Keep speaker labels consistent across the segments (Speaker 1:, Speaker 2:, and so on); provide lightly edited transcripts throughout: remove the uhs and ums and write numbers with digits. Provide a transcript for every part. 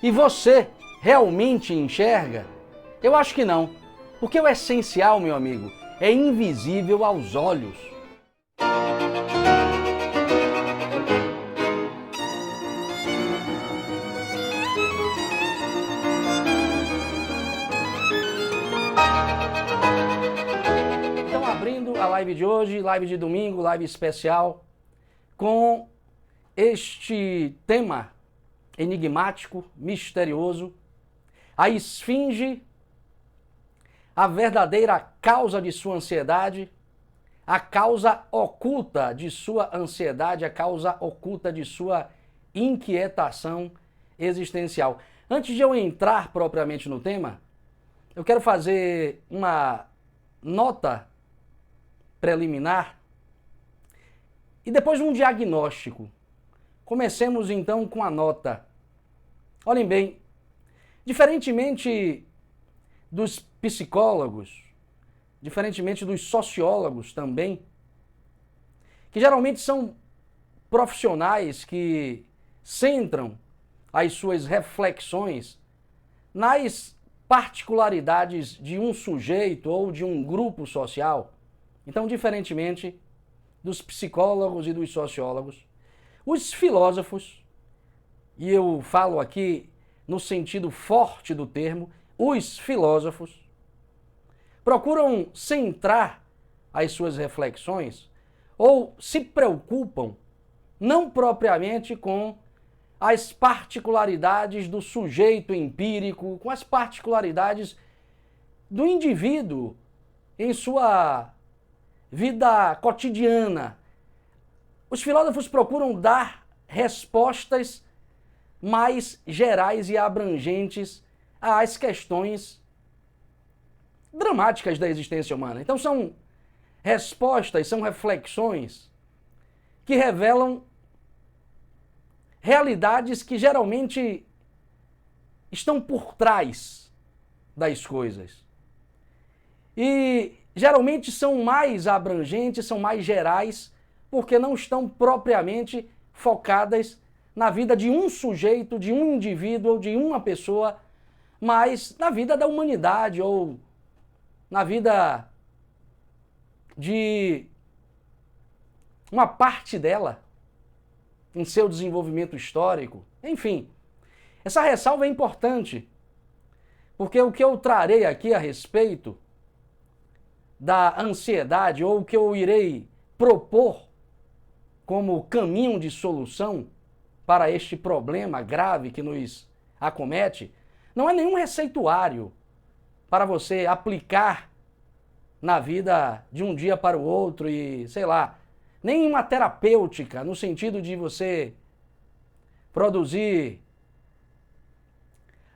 Speaker 1: E você realmente enxerga? Eu acho que não, porque o essencial, meu amigo, é invisível aos olhos. Então, abrindo a live de hoje, live de domingo, live especial, com este tema enigmático, misterioso, a esfinge, a verdadeira causa de sua ansiedade, a causa oculta de sua ansiedade, a causa oculta de sua inquietação existencial. Antes de eu entrar propriamente no tema, eu quero fazer uma nota preliminar e depois um diagnóstico. Comecemos então com a nota. Olhem bem, diferentemente dos psicólogos, diferentemente dos sociólogos também, que geralmente são profissionais que centram as suas reflexões nas particularidades de um sujeito ou de um grupo social. Então, diferentemente dos psicólogos e dos sociólogos, os filósofos, e eu falo aqui no sentido forte do termo, os filósofos procuram centrar as suas reflexões ou se preocupam não propriamente com as particularidades do sujeito empírico, com as particularidades do indivíduo em sua vida cotidiana. Os filósofos procuram dar respostas mais gerais e abrangentes às questões dramáticas da existência humana. Então são respostas, são reflexões que revelam realidades que geralmente estão por trás das coisas. E geralmente são mais abrangentes, são mais gerais, porque não estão propriamente focadas na vida de um sujeito, de um indivíduo ou de uma pessoa, mas na vida da humanidade ou na vida de uma parte dela, em seu desenvolvimento histórico. Enfim, essa ressalva é importante, porque o que eu trarei aqui a respeito da ansiedade, ou o que eu irei propor como caminho de solução para este problema grave que nos acomete, não é nenhum receituário para você aplicar na vida de um dia para o outro e, sei lá, nem uma terapêutica, no sentido de você produzir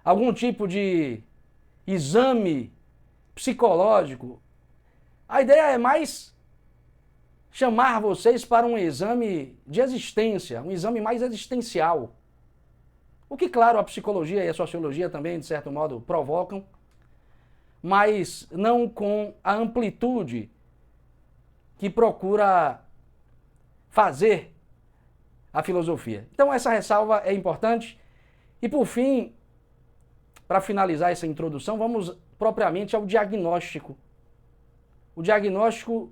Speaker 1: algum tipo de exame psicológico. A ideia é mais chamar vocês para um exame de existência, um exame mais existencial. O que, claro, a psicologia e a sociologia também, de certo modo, provocam, mas não com a amplitude que procura fazer a filosofia. Então essa ressalva é importante. E por fim, para finalizar essa introdução, vamos propriamente ao diagnóstico. O diagnóstico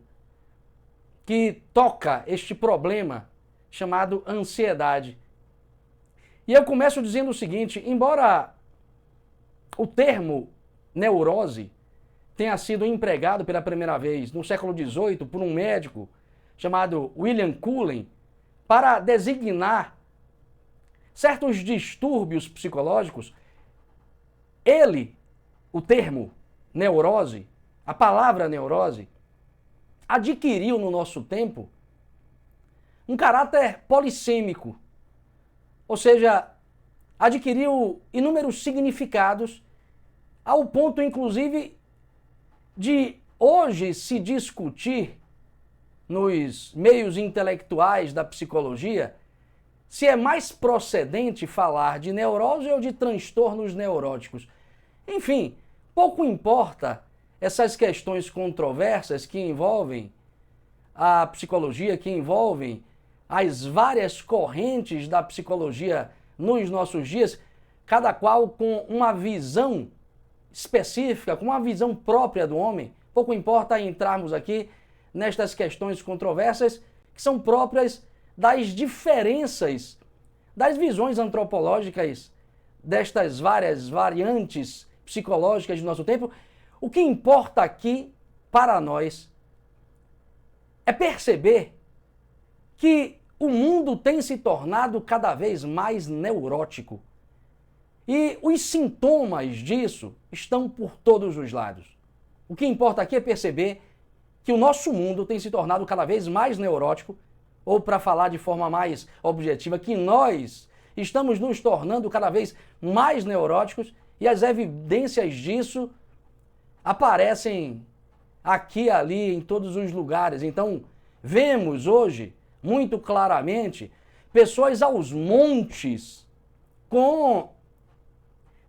Speaker 1: que toca este problema chamado ansiedade. E eu começo dizendo o seguinte, embora o termo neurose tenha sido empregado pela primeira vez no século XVIII por um médico chamado William Cullen para designar certos distúrbios psicológicos, ele, o termo neurose, a palavra neurose, adquiriu no nosso tempo um caráter polissêmico, ou seja, adquiriu inúmeros significados ao ponto, inclusive, de hoje se discutir nos meios intelectuais da psicologia se é mais procedente falar de neurose ou de transtornos neuróticos. Enfim, pouco importa essas questões controversas que envolvem a psicologia, que envolvem as várias correntes da psicologia nos nossos dias, cada qual com uma visão específica, com uma visão própria do homem. Pouco importa entrarmos aqui nestas questões controversas que são próprias das diferenças das visões antropológicas destas várias variantes psicológicas do nosso tempo. O que importa aqui para nós é perceber que o mundo tem se tornado cada vez mais neurótico. E os sintomas disso estão por todos os lados. O que importa aqui é perceber que o nosso mundo tem se tornado cada vez mais neurótico, ou para falar de forma mais objetiva, que nós estamos nos tornando cada vez mais neuróticos e as evidências disso aparecem aqui, ali, em todos os lugares. Então, vemos hoje, muito claramente, pessoas aos montes com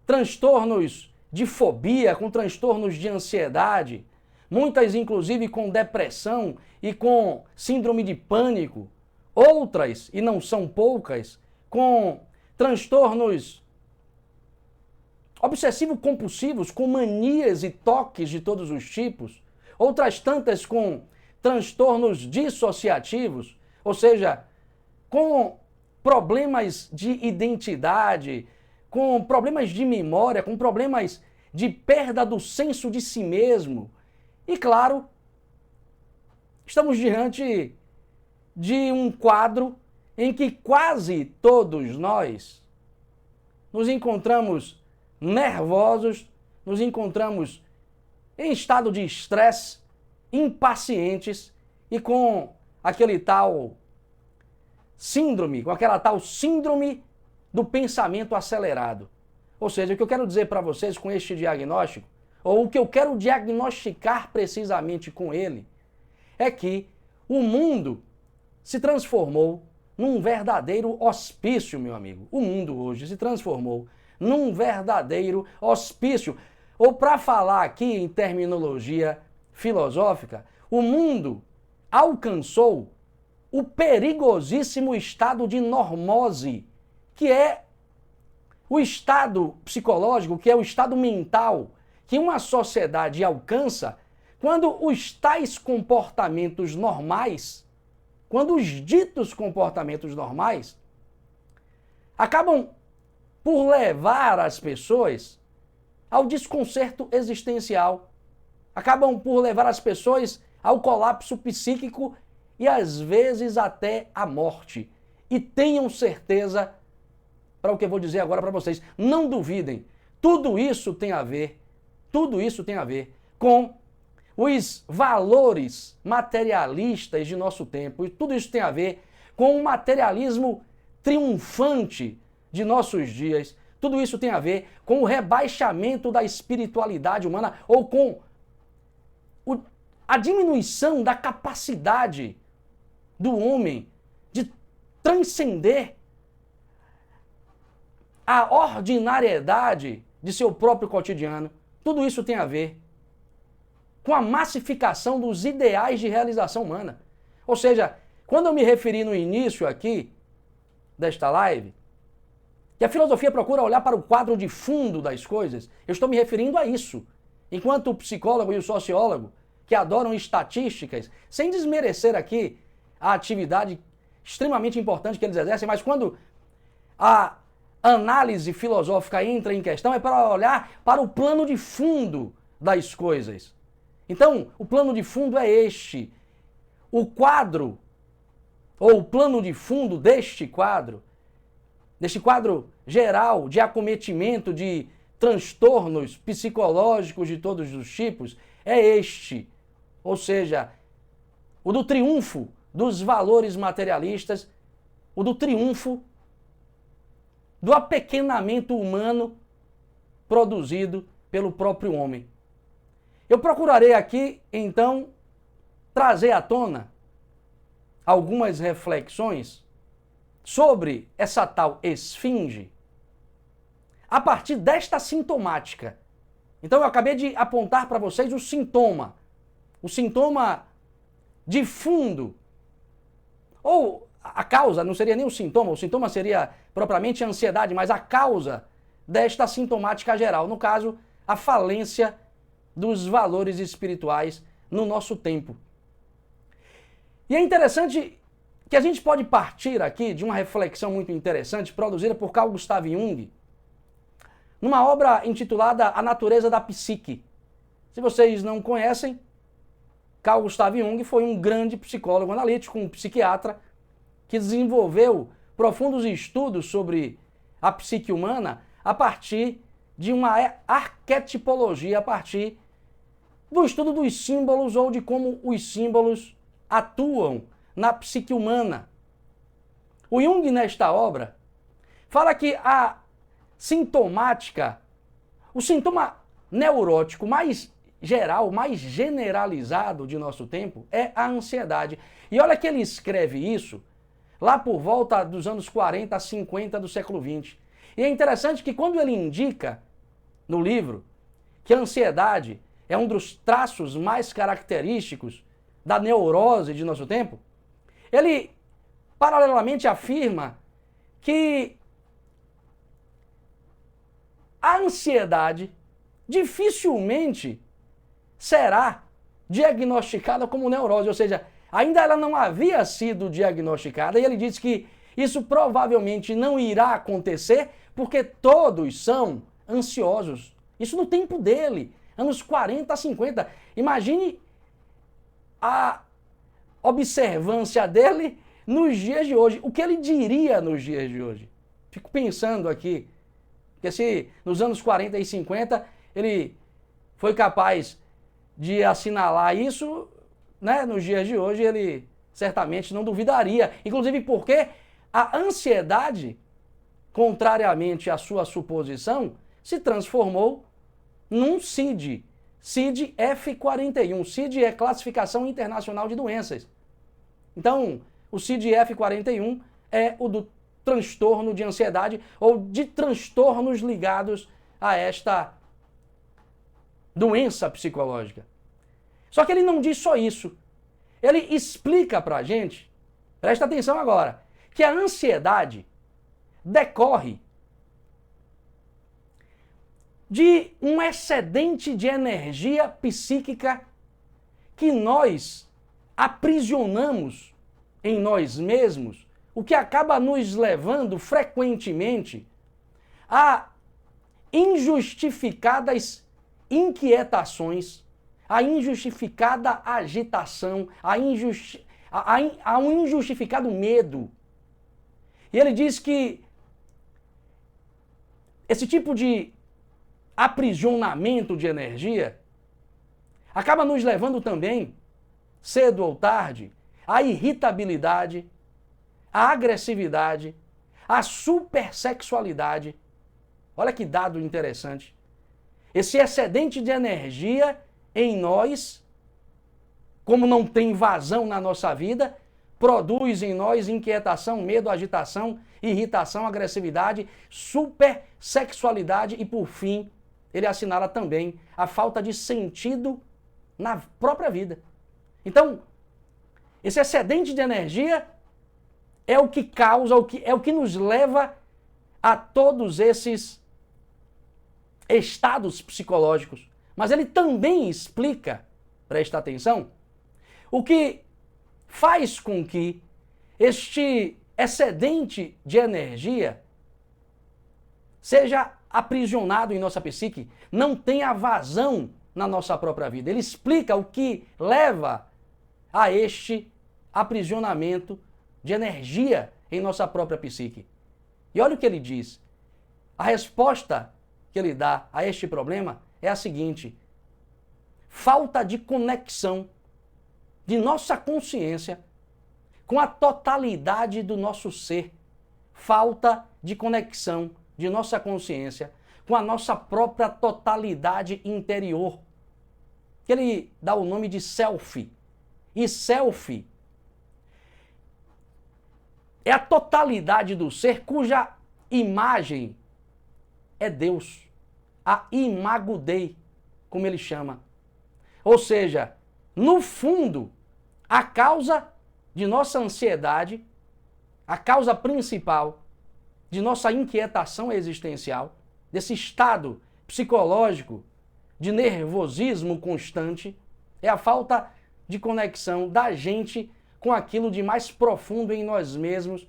Speaker 1: transtornos de fobia, com transtornos de ansiedade, muitas inclusive com depressão e com síndrome de pânico, outras, e não são poucas, com transtornos obsessivo-compulsivos, com manias e toques de todos os tipos, outras tantas com transtornos dissociativos, ou seja, com problemas de identidade, com problemas de memória, com problemas de perda do senso de si mesmo. E claro, estamos diante de um quadro em que quase todos nós nos encontramos nervosos, nos encontramos em estado de estresse, impacientes e com aquele tal síndrome, com aquela tal síndrome do pensamento acelerado. Ou seja, o que eu quero dizer para vocês com este diagnóstico, ou o que eu quero diagnosticar precisamente com ele, é que o mundo se transformou num verdadeiro hospício, meu amigo. O mundo hoje se transformou num verdadeiro hospício. Ou para falar aqui em terminologia filosófica, o mundo alcançou o perigosíssimo estado de normose, que é o estado psicológico, que é o estado mental que uma sociedade alcança quando os tais comportamentos normais, quando os ditos comportamentos normais acabam por levar as pessoas ao desconcerto existencial, acabam por levar as pessoas ao colapso psíquico e às vezes até à morte. E tenham certeza, para o que eu vou dizer agora para vocês, não duvidem, tudo isso tem a ver com os valores materialistas de nosso tempo, e tudo isso tem a ver com o materialismo triunfante de nossos dias, tudo isso tem a ver com o rebaixamento da espiritualidade humana, ou com a diminuição da capacidade do homem de transcender a ordinariedade de seu próprio cotidiano. Tudo isso tem a ver com a massificação dos ideais de realização humana. Ou seja, quando eu me referi no início aqui desta live, que a filosofia procura olhar para o quadro de fundo das coisas, eu estou me referindo a isso. Enquanto o psicólogo e o sociólogo, que adoram estatísticas, sem desmerecer aqui a atividade extremamente importante que eles exercem, mas quando a análise filosófica entra em questão, é para olhar para o plano de fundo das coisas. Então, o plano de fundo é este. O quadro, ou o plano de fundo deste quadro geral de acometimento de transtornos psicológicos de todos os tipos, é este. Ou seja, o do triunfo dos valores materialistas, o do triunfo do apequenamento humano produzido pelo próprio homem. Eu procurarei aqui, então, trazer à tona algumas reflexões sobre essa tal esfinge a partir desta sintomática. Então eu acabei de apontar para vocês o sintoma de fundo, ou a causa, não seria nem o sintoma seria propriamente a ansiedade, mas a causa desta sintomática geral, no caso, a falência dos valores espirituais no nosso tempo. E é interessante que a gente pode partir aqui de uma reflexão muito interessante produzida por Carl Gustav Jung, numa obra intitulada A Natureza da Psique. Se vocês não conhecem, Carl Gustav Jung foi um grande psicólogo analítico, um psiquiatra, que desenvolveu profundos estudos sobre a psique humana a partir de uma arquetipologia, a partir do estudo dos símbolos ou de como os símbolos atuam na psique humana. O Jung, nesta obra, fala que a sintomática, o sintoma neurótico mais geral, mais generalizado de nosso tempo é a ansiedade. E olha que ele escreve isso lá por volta dos anos 40 a 50 do século XX. E é interessante que quando ele indica no livro que a ansiedade é um dos traços mais característicos da neurose de nosso tempo, ele paralelamente afirma que a ansiedade dificilmente será diagnosticada como neurose, ou seja, ainda ela não havia sido diagnosticada, e ele diz que isso provavelmente não irá acontecer porque todos são ansiosos. Isso no tempo dele, anos 40 a 50. Imagine a observância dele nos dias de hoje. O que ele diria nos dias de hoje? Fico pensando aqui, que se nos anos 40 e 50 ele foi capaz de assinalar isso, né, nos dias de hoje ele certamente não duvidaria. Inclusive porque a ansiedade, contrariamente à sua suposição, se transformou num CID. CID F41. CID é Classificação Internacional de Doenças. Então, o CID F41 é o do transtorno de ansiedade ou de transtornos ligados a esta doença psicológica. Só que ele não diz só isso. Ele explica pra gente, presta atenção agora, que a ansiedade decorre de um excedente de energia psíquica que nós aprisionamos em nós mesmos, o que acaba nos levando frequentemente a injustificadas inquietações, a injustificada agitação, a um injustificado medo. E ele diz que esse tipo de aprisionamento de energia acaba nos levando também, cedo ou tarde, à irritabilidade, à agressividade, à supersexualidade. Olha que dado interessante. Esse excedente de energia em nós, como não tem vazão na nossa vida, produz em nós inquietação, medo, agitação, irritação, agressividade, supersexualidade e, por fim, ele assinala também a falta de sentido na própria vida. Então, esse excedente de energia é o que causa, é o que nos leva a todos esses estados psicológicos. Mas ele também explica, presta atenção, o que faz com que este excedente de energia seja aprisionado em nossa psique, não tenha vazão na nossa própria vida. Ele explica o que leva a este aprisionamento de energia em nossa própria psique. E olha o que ele diz. A resposta que ele dá a este problema é a seguinte: falta de conexão de nossa consciência com a totalidade do nosso ser. Falta de conexão de nossa consciência com a nossa própria totalidade interior. Que ele dá o nome de self. E self é a totalidade do ser cuja imagem é Deus. A imago Dei, como ele chama. Ou seja, no fundo, a causa de nossa ansiedade, a causa principal de nossa inquietação existencial, desse estado psicológico de nervosismo constante, é a falta de conexão da gente com aquilo de mais profundo em nós mesmos.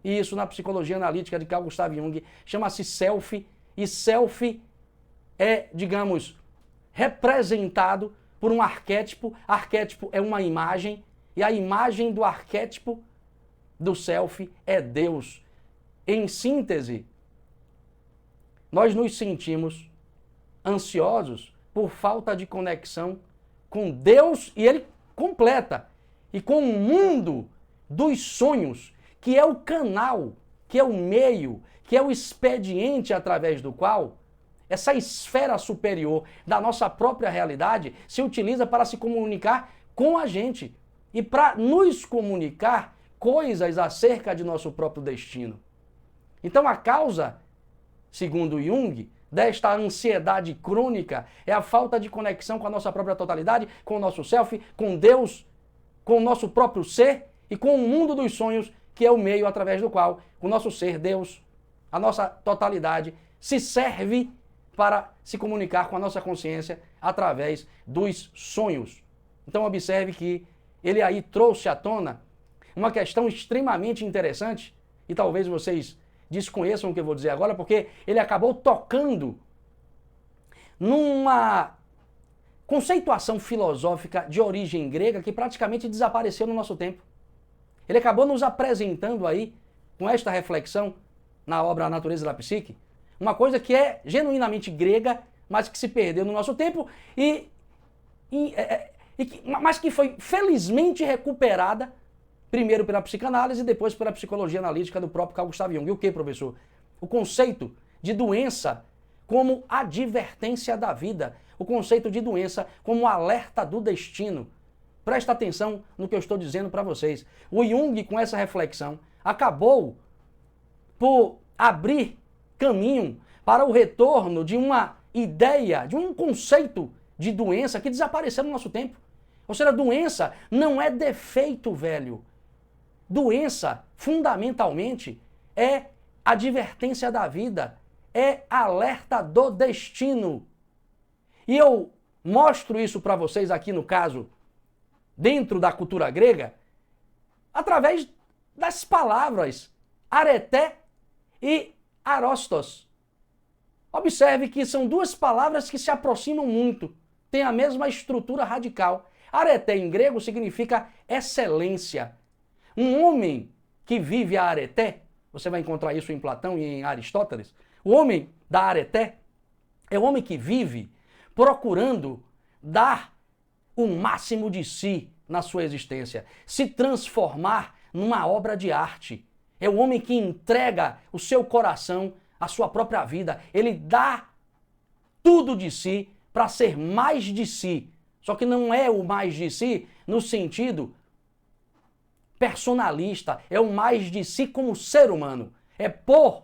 Speaker 1: E isso na psicologia analítica de Carl Gustav Jung chama-se self, e self é, digamos, representado por um arquétipo. Arquétipo é uma imagem, e a imagem do arquétipo do self é Deus. Em síntese, nós nos sentimos ansiosos por falta de conexão com Deus, e ele completa, e com o mundo dos sonhos, que é o canal, que é o meio, que é o expediente através do qual essa esfera superior da nossa própria realidade se utiliza para se comunicar com a gente e para nos comunicar coisas acerca de nosso próprio destino. Então a causa, segundo Jung, desta ansiedade crônica é a falta de conexão com a nossa própria totalidade, com o nosso self, com Deus, com o nosso próprio ser e com o mundo dos sonhos, que é o meio através do qual o nosso ser, Deus, a nossa totalidade, se serve para se comunicar com a nossa consciência através dos sonhos. Então observe que ele aí trouxe à tona uma questão extremamente interessante, e talvez vocês desconheçam o que eu vou dizer agora, porque ele acabou tocando numa conceituação filosófica de origem grega que praticamente desapareceu no nosso tempo. Ele acabou nos apresentando aí, com esta reflexão na obra A Natureza da Psique, uma coisa que é genuinamente grega, mas que se perdeu no nosso tempo, mas que foi felizmente recuperada, primeiro pela psicanálise e depois pela psicologia analítica do próprio Carl Gustav Jung. E o que, professor? O conceito de doença como advertência da vida, o conceito de doença como alerta do destino. Presta atenção no que eu estou dizendo para vocês. O Jung, com essa reflexão, acabou por abrir caminho para o retorno de uma ideia, de um conceito de doença que desapareceu no nosso tempo. Ou seja, doença não é defeito, velho. Doença, fundamentalmente, é advertência da vida, é alerta do destino. E eu mostro isso para vocês aqui no caso, dentro da cultura grega, através das palavras areté e arostos. Observe que são duas palavras que se aproximam muito, têm a mesma estrutura radical. Areté em grego significa excelência. Um homem que vive a areté, você vai encontrar isso em Platão e em Aristóteles, o homem da areté é o homem que vive procurando dar o máximo de si na sua existência, se transformar numa obra de arte. É o homem que entrega o seu coração, a sua própria vida. Ele dá tudo de si para ser mais de si. Só que não é o mais de si no sentido personalista, é o mais de si como ser humano. É pôr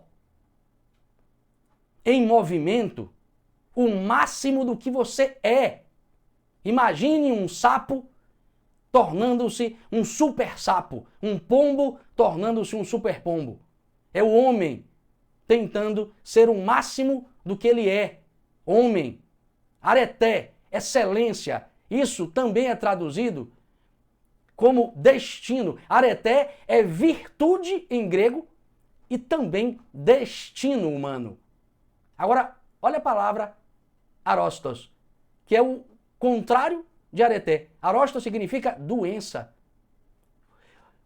Speaker 1: em movimento o máximo do que você é. Imagine um sapo tornando-se um super sapo, um pombo tornando-se um super pombo. É o homem tentando ser o máximo do que ele é. Homem, areté, excelência. Isso também é traduzido como destino. Areté é virtude em grego e também destino humano. Agora, olha a palavra arostos, que é o contrário de areté. Arostos significa doença.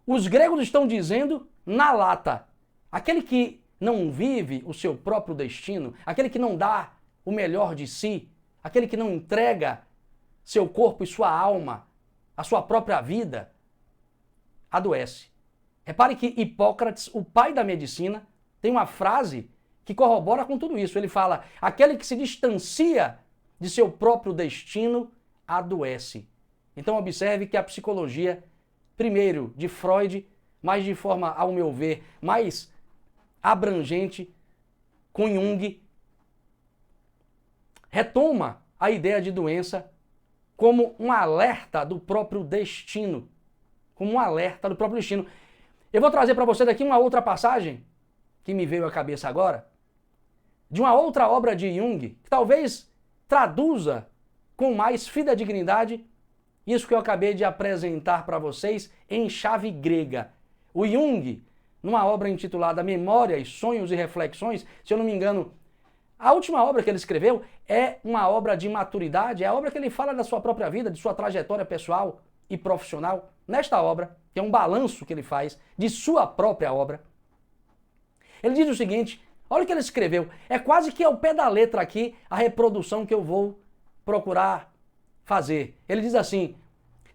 Speaker 1: Os gregos estão dizendo na lata, aquele que não vive o seu próprio destino, aquele que não dá o melhor de si, aquele que não entrega seu corpo e sua alma, a sua própria vida, adoece. Repare que Hipócrates, o pai da medicina, tem uma frase que corrobora com tudo isso. Ele fala, aquele que se distancia de seu próprio destino, adoece. Então observe que a psicologia, primeiro de Freud, mas de forma, ao meu ver, mais abrangente, com Jung, retoma a ideia de doença como um alerta do próprio destino. Como um alerta do próprio destino. Eu vou trazer para você daqui uma outra passagem que me veio à cabeça agora, de uma outra obra de Jung, que talvez traduza com mais fidedignidade isso que eu acabei de apresentar para vocês em chave grega. O Jung, numa obra intitulada Memórias, Sonhos e Reflexões, se eu não me engano, a última obra que ele escreveu é uma obra de maturidade, é a obra que ele fala da sua própria vida, de sua trajetória pessoal e profissional. Nesta obra, que é um balanço que ele faz de sua própria obra, ele diz o seguinte, olha o que ele escreveu, é quase que ao pé da letra aqui a reprodução que eu vou procurar fazer. Ele diz assim,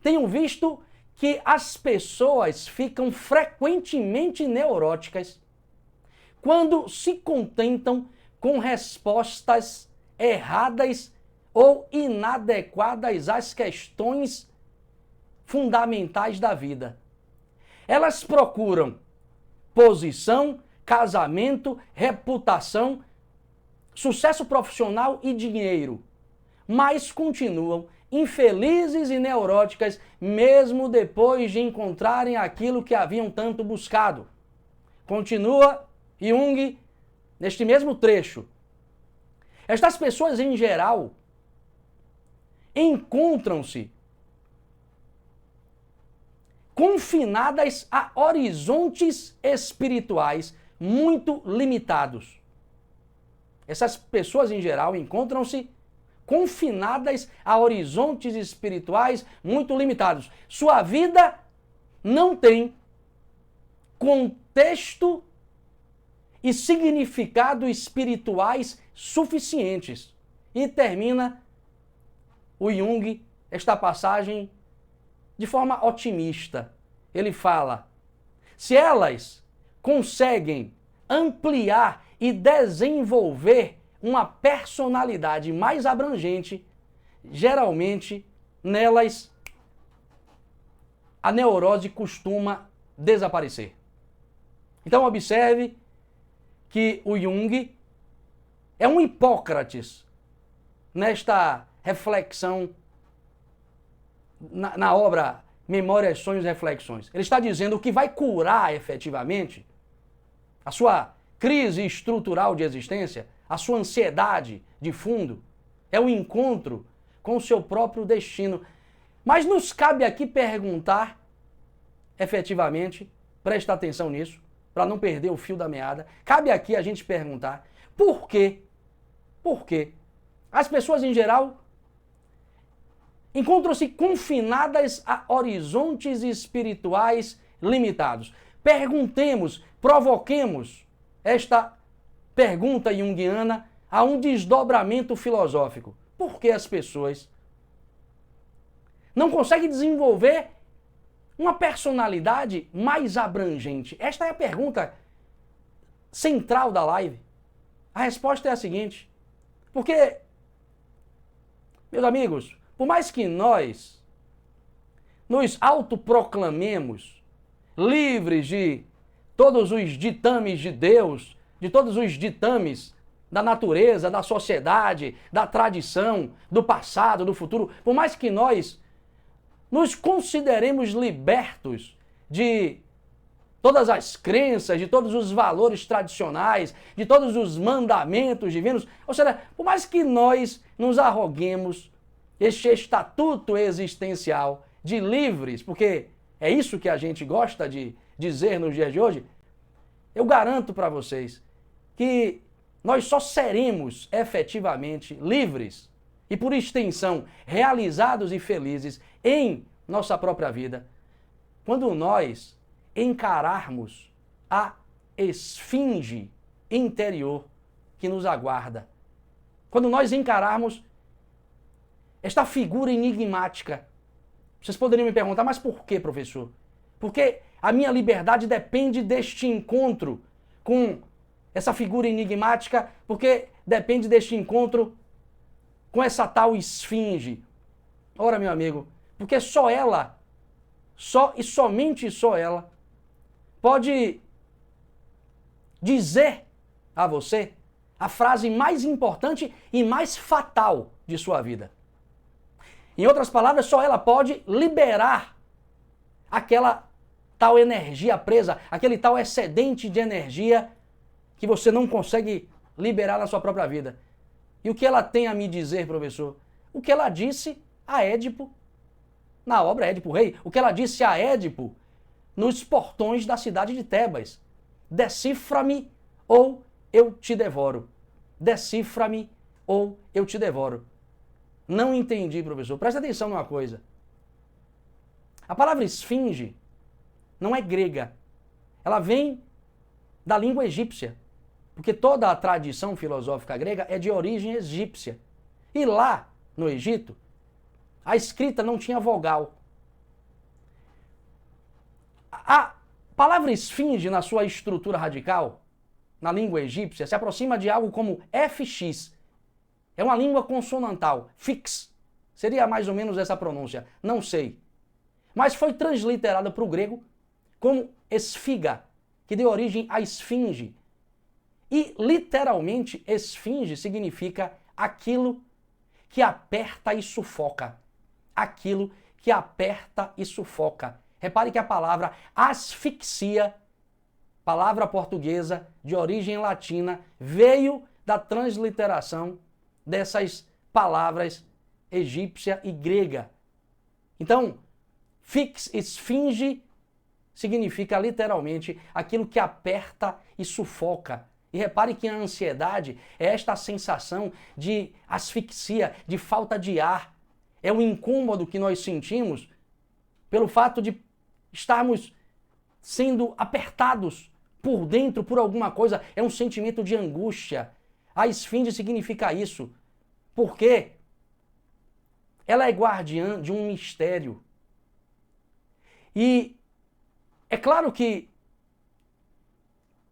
Speaker 1: tenho visto que as pessoas ficam frequentemente neuróticas quando se contentam com respostas erradas ou inadequadas às questões fundamentais da vida. Elas procuram posição, casamento, reputação, sucesso profissional e dinheiro, mas continuam infelizes e neuróticas mesmo depois de encontrarem aquilo que haviam tanto buscado. Continua Jung neste mesmo trecho. Estas pessoas em geral encontram-se confinadas a horizontes espirituais muito limitados. Essas pessoas em geral encontram-se confinadas a horizontes espirituais muito limitados. Sua vida não tem contexto e significado espirituais suficientes. E termina o Jung esta passagem de forma otimista. Ele fala, se elas conseguem ampliar e desenvolver uma personalidade mais abrangente, geralmente nelas a neurose costuma desaparecer. Então observe que o Jung é um Hipócrates nesta reflexão na obra Memórias, Sonhos e Reflexões. Ele está dizendo que vai curar efetivamente a sua crise estrutural de existência, a sua ansiedade de fundo, é o encontro com o seu próprio destino. Mas nos cabe aqui perguntar, efetivamente, presta atenção nisso, para não perder o fio da meada, cabe aqui a gente perguntar, por quê? Por quê? As pessoas em geral encontram-se confinadas a horizontes espirituais limitados. Perguntemos, provoquemos esta pergunta junguiana a um desdobramento filosófico. Por que as pessoas não conseguem desenvolver uma personalidade mais abrangente? Esta é a pergunta central da live. A resposta é a seguinte, porque, meus amigos, por mais que nós nos autoproclamemos livres de todos os ditames de Deus, de todos os ditames da natureza, da sociedade, da tradição, do passado, do futuro, por mais que nós nos consideremos libertos de todas as crenças, de todos os valores tradicionais, de todos os mandamentos divinos, ou seja, por mais que nós nos arroguemos este estatuto existencial de livres, porque é isso que a gente gosta de dizer nos dias de hoje, eu garanto para vocês que nós só seremos efetivamente livres e, por extensão, realizados e felizes em nossa própria vida quando nós encararmos a esfinge interior que nos aguarda. Quando nós encararmos esta figura enigmática. Vocês poderiam me perguntar, mas por que, professor? Porque a minha liberdade depende deste encontro com essa figura enigmática, porque depende deste encontro com essa tal esfinge. Ora, meu amigo, porque só ela, só e somente só ela, pode dizer a você a frase mais importante e mais fatal de sua vida. Em outras palavras, só ela pode liberar aquela tal energia presa, aquele tal excedente de energia que você não consegue liberar na sua própria vida. E o que ela tem a me dizer, professor? O que ela disse a Édipo, na obra Édipo Rei, o que ela disse a Édipo nos portões da cidade de Tebas. Decifra-me ou eu te devoro. Decifra-me ou eu te devoro. Não entendi, professor. Presta atenção numa coisa. A palavra esfinge não é grega. Ela vem da língua egípcia. Porque toda a tradição filosófica grega é de origem egípcia. E lá, no Egito, a escrita não tinha vogal. A palavra esfinge, na sua estrutura radical, na língua egípcia, se aproxima de algo como FX. É uma língua consonantal. Fix. Seria mais ou menos essa pronúncia. Não sei. Mas foi transliterada para o grego como esfiga, que deu origem à esfinge. E, literalmente, esfinge significa aquilo que aperta e sufoca. Aquilo que aperta e sufoca. Repare que a palavra asfixia, palavra portuguesa de origem latina, veio da transliteração dessas palavras egípcia e grega. Então, esfinge significa literalmente aquilo que aperta e sufoca. E repare que a ansiedade é esta sensação de asfixia, de falta de ar. É o incômodo que nós sentimos pelo fato de estarmos sendo apertados por dentro por alguma coisa. É um sentimento de angústia. A esfinge significa isso. Porque ela é guardiã de um mistério. E é claro que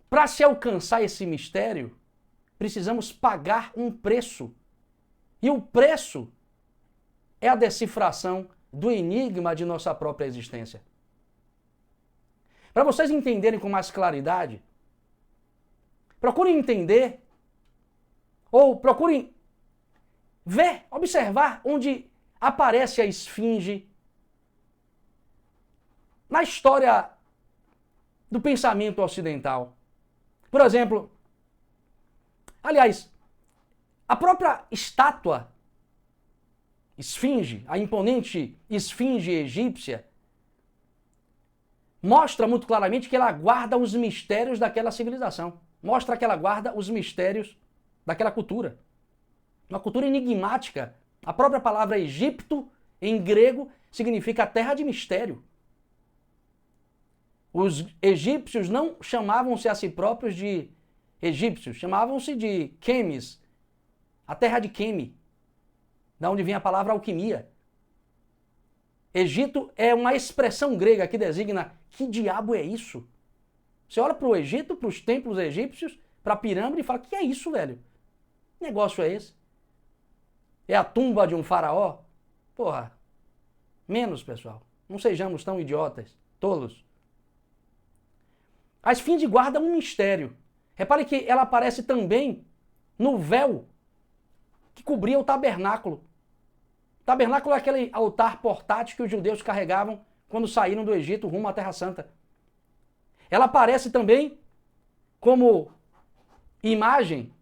Speaker 1: para se alcançar esse mistério, precisamos pagar um preço. E o preço é a decifração do enigma de nossa própria existência. Para vocês entenderem com mais claridade, procurem entender, ou procurem ver, observar onde aparece a esfinge na história do pensamento ocidental. Por exemplo, aliás, a própria estátua esfinge, a imponente esfinge egípcia, mostra muito claramente que ela guarda os mistérios daquela civilização. Mostra que ela guarda os mistérios daquela cultura. Uma cultura enigmática. A própria palavra Egito, em grego, significa terra de mistério. Os egípcios não chamavam-se a si próprios de egípcios, chamavam-se de Quemes, a terra de Queme, da onde vem a palavra alquimia. Egito é uma expressão grega que designa que diabo é isso? Você olha para o Egito, para os templos egípcios, para a pirâmide e fala, que é isso, velho? Que negócio é esse? É a tumba de um faraó? Porra, menos, pessoal. Não sejamos tão idiotas, tolos. A esfinge guarda um mistério. Repare que ela aparece também no véu que cobria o tabernáculo. O tabernáculo é aquele altar portátil que os judeus carregavam quando saíram do Egito rumo à Terra Santa. Ela aparece também como imagem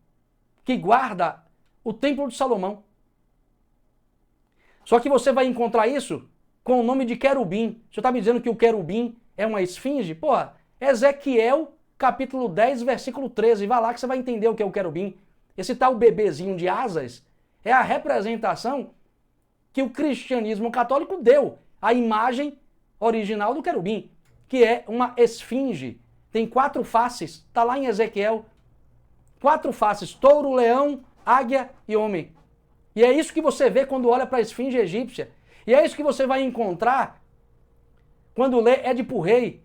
Speaker 1: que guarda o Templo de Salomão. Só que você vai encontrar isso com o nome de querubim. Você está me dizendo que o querubim é uma esfinge? Porra, Ezequiel, capítulo 10, versículo 13. Vai lá que você vai entender o que é o querubim. Esse tal bebezinho de asas é a representação que o cristianismo católico deu à imagem original do querubim, que é uma esfinge. Tem 4 faces, está lá em Ezequiel. 4 faces, touro, leão, águia e homem. E é isso que você vê quando olha para a esfinge egípcia. E é isso que você vai encontrar quando lê Édipo Rei,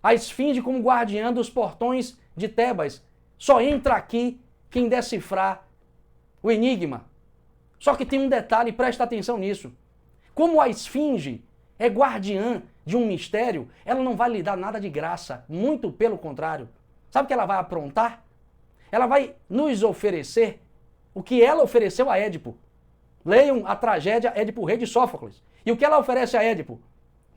Speaker 1: a esfinge como guardiã dos portões de Tebas. Só entra aqui quem decifrar o enigma. Só que tem um detalhe, presta atenção nisso. Como a esfinge é guardiã de um mistério, ela não vai lhe dar nada de graça, muito pelo contrário. Sabe o que ela vai aprontar? Ela vai nos oferecer o que ela ofereceu a Édipo. Leiam a tragédia Édipo Rei de Sófocles. E o que ela oferece a Édipo?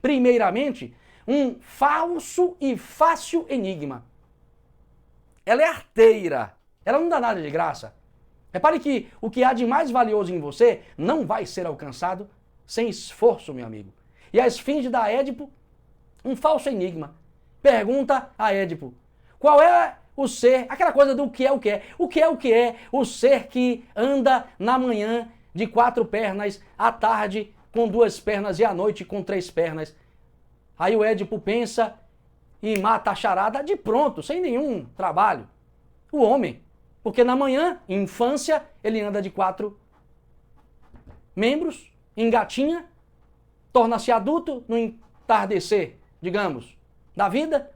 Speaker 1: Primeiramente, um falso e fácil enigma. Ela é arteira. Ela não dá nada de graça. Repare que o que há de mais valioso em você não vai ser alcançado sem esforço, meu amigo. E a esfinge dá a Édipo um falso enigma. Pergunta a Édipo: qual é o ser, aquela coisa do que é o que é. O que é o que é o ser que anda na manhã de 4 pernas, à tarde com 2 pernas e à noite com 3 pernas. Aí o Édipo pensa e mata a charada de pronto, sem nenhum trabalho. O homem. Porque na manhã, em infância, ele anda de 4 membros, engatinha, torna-se adulto no entardecer, digamos, da vida.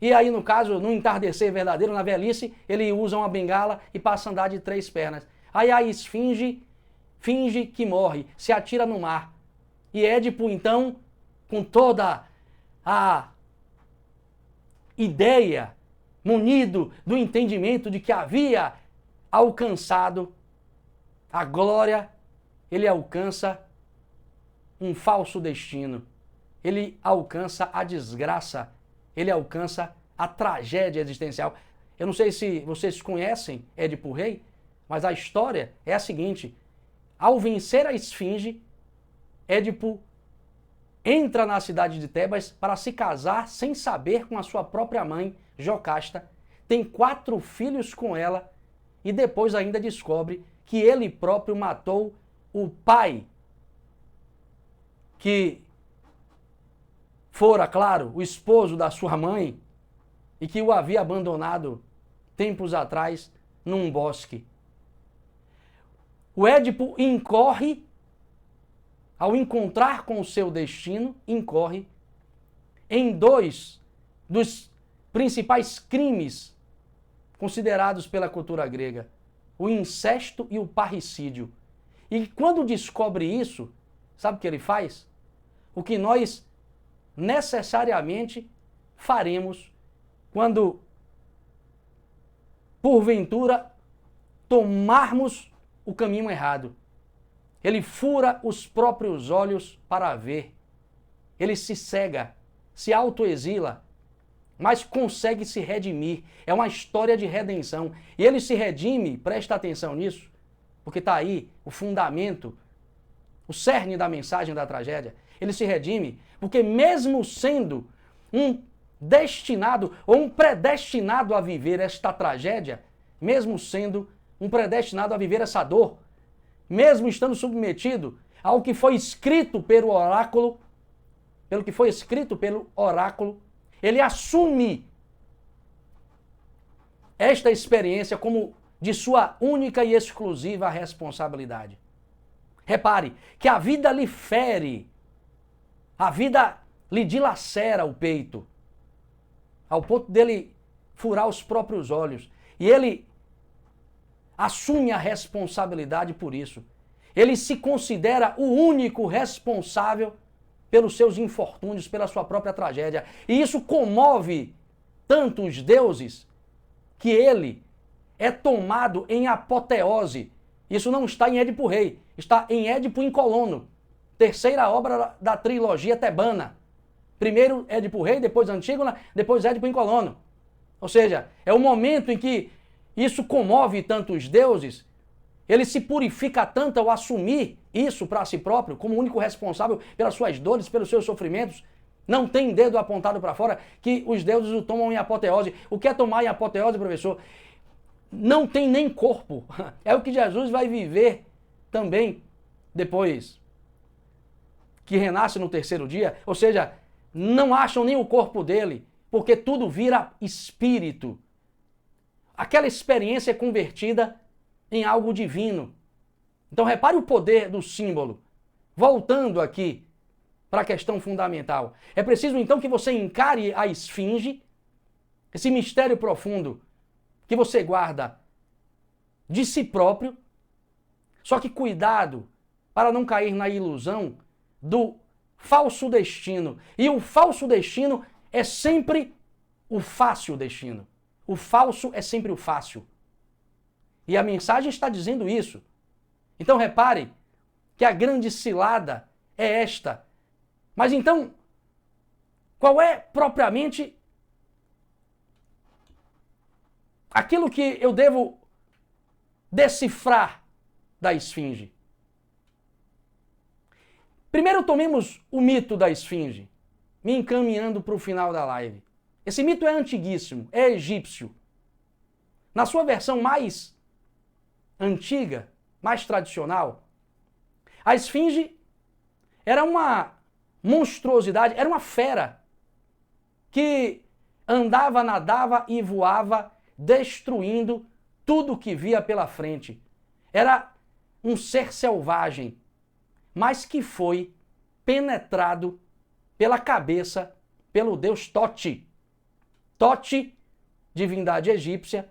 Speaker 1: E aí, no caso, no entardecer verdadeiro, na velhice, ele usa uma bengala e passa a andar de 3 pernas. Aí a esfinge finge que morre, se atira no mar. E Édipo, então, com toda a ideia, munido do entendimento de que havia alcançado a glória, ele alcança um falso destino. Ele alcança a desgraça. Ele alcança a tragédia existencial. Eu não sei se vocês conhecem Édipo Rei, mas a história é a seguinte: ao vencer a esfinge, Édipo entra na cidade de Tebas para se casar sem saber com a sua própria mãe, Jocasta, tem 4 filhos com ela e depois ainda descobre que ele próprio matou o pai, que fora, claro, o esposo da sua mãe e que o havia abandonado tempos atrás num bosque. O Édipo incorre, ao encontrar com o seu destino, incorre em 2 dos principais crimes considerados pela cultura grega: o incesto e o parricídio. E quando descobre isso, sabe o que ele faz? O que nós necessariamente faremos quando, porventura, tomarmos o caminho errado. Ele fura os próprios olhos para ver. Ele se cega, se autoexila, mas consegue se redimir. É uma história de redenção. E ele se redime, presta atenção nisso, porque está aí o fundamento, o cerne da mensagem da tragédia. Ele se redime porque, mesmo sendo um destinado ou um predestinado a viver esta tragédia, mesmo sendo um predestinado a viver essa dor, mesmo estando submetido ao que foi escrito pelo oráculo, ele assume esta experiência como de sua única e exclusiva responsabilidade. Repare que a vida lhe fere, a vida lhe dilacera o peito, ao ponto dele furar os próprios olhos. E ele assume a responsabilidade por isso. Ele se considera o único responsável pelos seus infortúnios, pela sua própria tragédia. E isso comove tanto os deuses que ele é tomado em apoteose. Isso não está em Édipo Rei, está em Édipo em Colono, 3ª obra da trilogia tebana. Primeiro Édipo Rei, depois Antígona, depois Édipo em Colono. Ou seja, é o momento em que isso comove tanto os deuses, ele se purifica tanto ao assumir isso para si próprio, como o único responsável pelas suas dores, pelos seus sofrimentos. Não tem dedo apontado para fora, que os deuses o tomam em apoteose. O que é tomar em apoteose, professor? Não tem nem corpo. É o que Jesus vai viver também depois que renasce no 3º dia. Ou seja, não acham nem o corpo dele, porque tudo vira espírito. Aquela experiência é convertida em algo divino. Então repare o poder do símbolo. Voltando aqui para a questão fundamental. É preciso então que você encare a esfinge, esse mistério profundo que você guarda de si próprio. Só que cuidado para não cair na ilusão do falso destino. E o falso destino é sempre o fácil destino. O falso é sempre o fácil. E a mensagem está dizendo isso. Então repare que a grande cilada é esta. Mas então, qual é propriamente aquilo que eu devo decifrar da esfinge. Primeiro tomemos o mito da esfinge, me encaminhando para o final da live. Esse mito é antiguíssimo, é egípcio. Na sua versão mais antiga, mais tradicional, a esfinge era uma monstruosidade, era uma fera que andava, nadava e voava, destruindo tudo que via pela frente. Era um ser selvagem, mas que foi penetrado pela cabeça pelo deus Tote. Tote, divindade egípcia,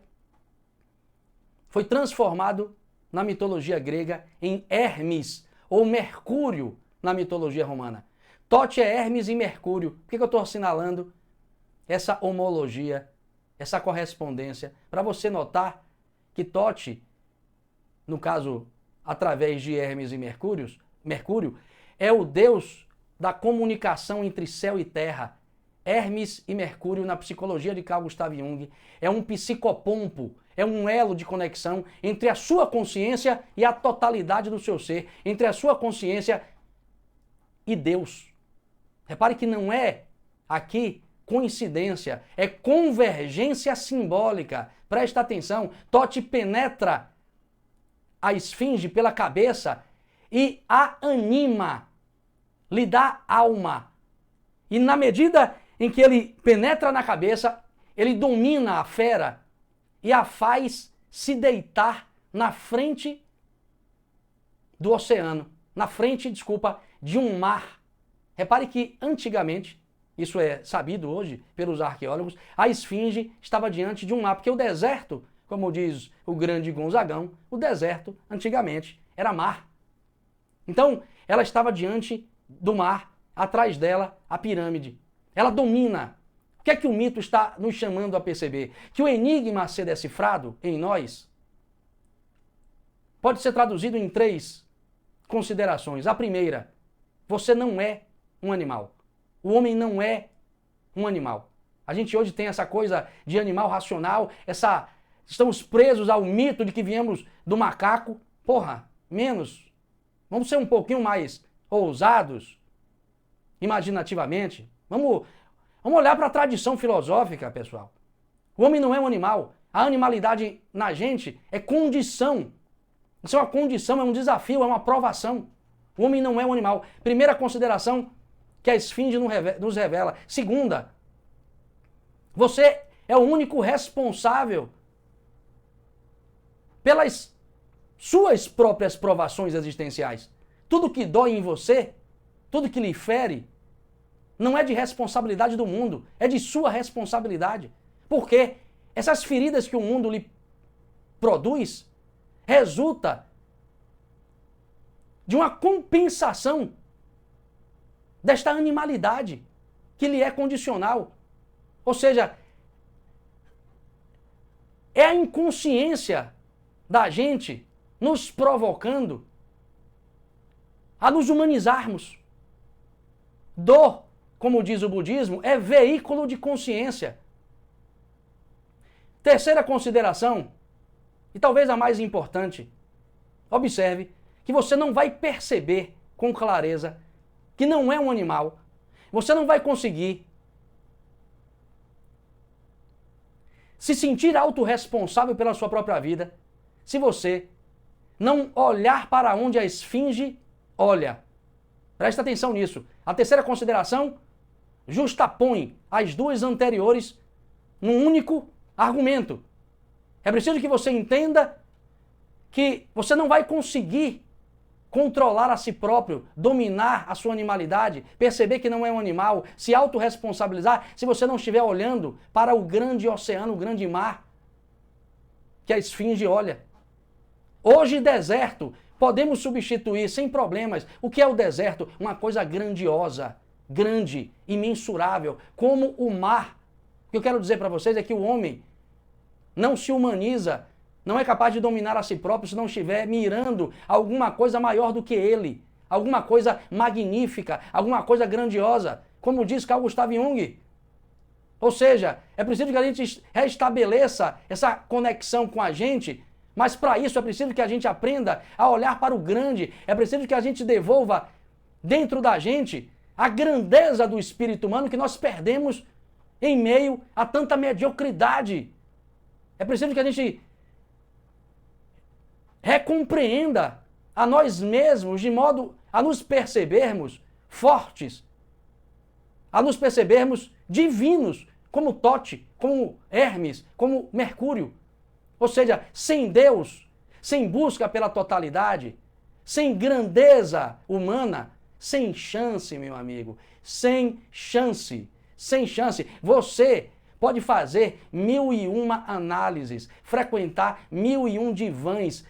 Speaker 1: foi transformado na mitologia grega em Hermes, ou Mercúrio na mitologia romana. Tote é Hermes e Mercúrio. Por que eu estou assinalando essa homologia, essa correspondência? Para você notar que Tote, no caso, através de Hermes e Mercúrio, é o deus da comunicação entre céu e terra. Hermes e Mercúrio, na psicologia de Carl Gustav Jung, é um psicopompo, é um elo de conexão entre a sua consciência e a totalidade do seu ser, entre a sua consciência e Deus. Repare que não é aqui coincidência, é convergência simbólica. Presta atenção, Tote penetra a esfinge pela cabeça e a anima, lhe dá alma. E na medida em que ele penetra na cabeça, ele domina a fera e a faz se deitar na frente do oceano, na frente, de um mar. Repare que antigamente, isso é sabido hoje pelos arqueólogos, a esfinge estava diante de um mar, porque o deserto, como diz o grande Gonzagão, o deserto antigamente era mar. Então, ela estava diante do mar, atrás dela a pirâmide. Ela domina. O que é que o mito está nos chamando a perceber? Que o enigma a ser decifrado em nós pode ser traduzido em 3 considerações. A primeira, você não é um animal. O homem não é um animal. A gente hoje tem essa coisa de animal racional, estamos presos ao mito de que viemos do macaco. Porra, menos. Vamos ser um pouquinho mais ousados, imaginativamente. Vamos olhar para a tradição filosófica, pessoal. O homem não é um animal. A animalidade na gente é condição. Isso é uma condição, é um desafio, é uma provação. O homem não é um animal. Primeira consideração que a esfinge nos revela. Segunda, você é o único responsável pelas suas próprias provações existenciais. Tudo que dói em você, tudo que lhe fere, não é de responsabilidade do mundo, é de sua responsabilidade. Porque essas feridas que o mundo lhe produz resulta de uma compensação desta animalidade que lhe é condicional. Ou seja, é a inconsciência da gente nos provocando a nos humanizarmos. Dor, como diz o budismo, é veículo de consciência. Terceira consideração, e talvez a mais importante, observe que você não vai perceber com clareza que não é um animal. Você não vai conseguir se sentir autorresponsável pela sua própria vida se você não olhar para onde a esfinge olha. Presta atenção nisso. A terceira consideração justapõe as 2 anteriores num único argumento. É preciso que você entenda que você não vai conseguir controlar a si próprio, dominar a sua animalidade, perceber que não é um animal, se autorresponsabilizar, se você não estiver olhando para o grande oceano, o grande mar que a esfinge olha. Hoje, deserto, podemos substituir sem problemas. O que é o deserto? Uma coisa grandiosa, grande, imensurável, como o mar. O que eu quero dizer para vocês é que o homem não se humaniza, não é capaz de dominar a si próprio se não estiver mirando alguma coisa maior do que ele, alguma coisa magnífica, alguma coisa grandiosa. Como diz Carl Gustav Jung, Ou seja, é preciso que a gente restabeleça essa conexão com a gente, mas para isso é preciso que a gente aprenda a olhar para o grande, é preciso que a gente devolva dentro da gente a grandeza do espírito humano que nós perdemos em meio a tanta mediocridade. É preciso que a gente recompreenda a nós mesmos de modo a nos percebermos fortes, a nos percebermos divinos, como Tote, como Hermes, como Mercúrio. Ou seja, sem Deus, sem busca pela totalidade, sem grandeza humana, sem chance, meu amigo, sem chance, sem chance. Você pode fazer 1001 análises, frequentar 1001 divãs,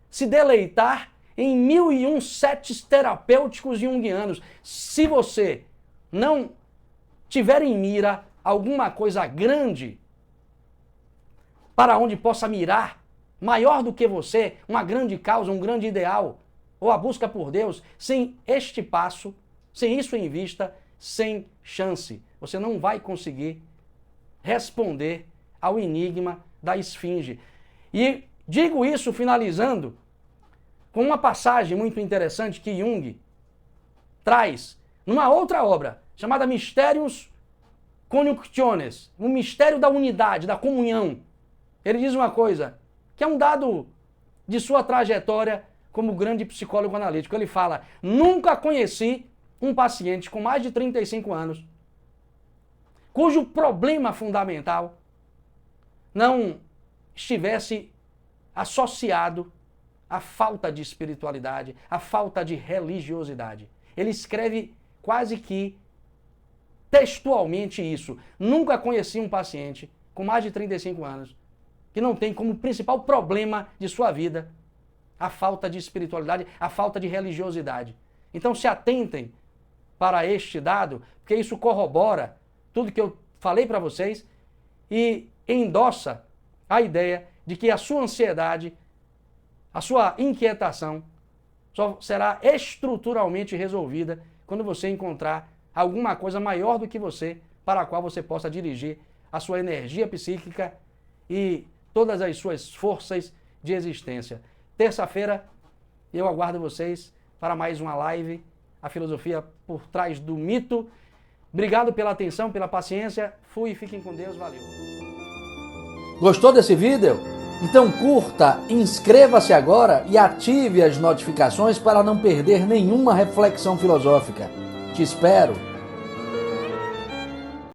Speaker 1: se deleitar em 1001 setes terapêuticos junguianos. Se você não tiver em mira alguma coisa grande para onde possa mirar, maior do que você, uma grande causa, um grande ideal, ou a busca por Deus, sem este passo, sem isso em vista, sem chance, você não vai conseguir responder ao enigma da esfinge. E digo isso finalizando com uma passagem muito interessante que Jung traz numa outra obra, chamada Mysterius Coniunctiones, o mistério da unidade, da comunhão. Ele diz uma coisa, que é um dado de sua trajetória como grande psicólogo analítico. Ele fala, nunca conheci um paciente com mais de 35 anos, cujo problema fundamental não estivesse associado à falta de espiritualidade, à falta de religiosidade. Ele escreve quase que textualmente isso. Nunca conheci um paciente com mais de 35 anos que não tem como principal problema de sua vida a falta de espiritualidade, a falta de religiosidade. Então se atentem para este dado, porque isso corrobora tudo que eu falei para vocês e endossa a ideia de que a sua ansiedade, a sua inquietação só será estruturalmente resolvida quando você encontrar alguma coisa maior do que você, para a qual você possa dirigir a sua energia psíquica e todas as suas forças de existência. Terça-feira, eu aguardo vocês para mais uma live, a filosofia por trás do mito. Obrigado pela atenção, pela paciência. Fui e fiquem com Deus. Valeu. Gostou desse vídeo? Então curta, inscreva-se agora e ative as notificações para não perder nenhuma reflexão filosófica. Te espero.